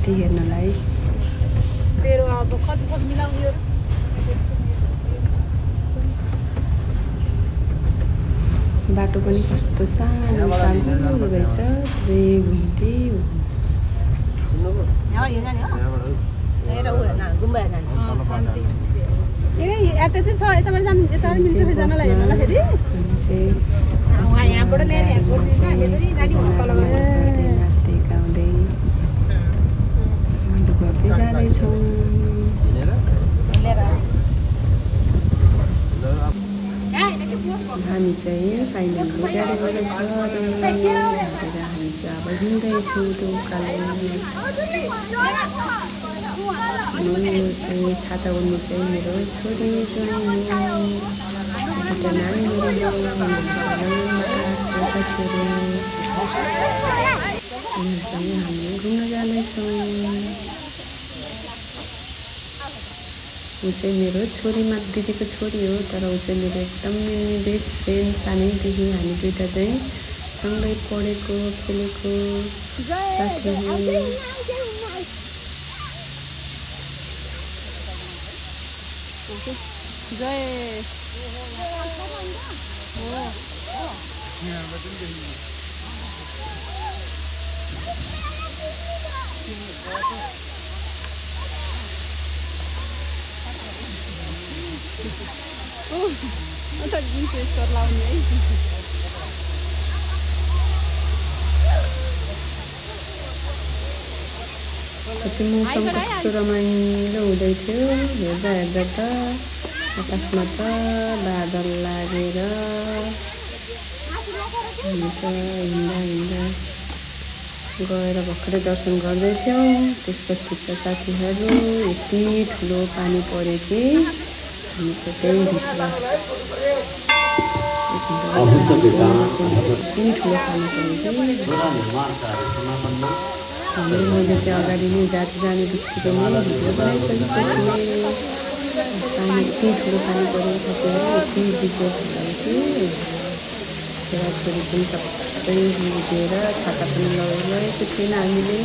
मूर्ति हेर्नलाई। बाटो पनि कस्तो सानो सानो रहेछ, पुरै घुम्दै नाच्दै गाउँदै गर्दै जाँदैछौँ। हामी चाहिँ फाइनली गाडी गरेर हामी चाहिँ अब हिँड्दैछौँ त्यो उकालो। छाता उड्ने चाहिँ मेरो छोरी ज्वाइँ हो, दुईवटा नानीहरू छोरी। उनीहरूसँग हामी घुम्न जाँदैछौँ। ऊ चाहिँ मेरो छोरीमा दिदीको छोरी हो, तर ऊ चाहिँ मेरो एकदमै बेस्ट फ्रेन्ड। सानैदेखि हामी दुईवटा चाहिँ सँगै पढेको खेलेको साथी हो। त्यो मौसम कस्तो रमाइलो हुँदै थियो, हेर्दा हेर्दा त आकाशमा त बादल लागेर हुन्छ। हिँड्दा हिँड्दा गएर भर्खरै दर्शन गर्दै थियौँ। त्यसपछि त साथीहरू यति ठुलो पानी पऱ्यो कि हामी त त्यही भित्र यति ठुलो पानी पऱ्यो कि मैले चाहिँ अगाडि नै जाने बित्तिकै नै भिडियो बनाइसकेको थिएँ। पानी यति ठुलो पानी पऱ्यो साथीहरू, यति भिडियो भयो कि छोराछोरी पनि सबै भिजेर छाता पनि लगेको थिएन हामीले।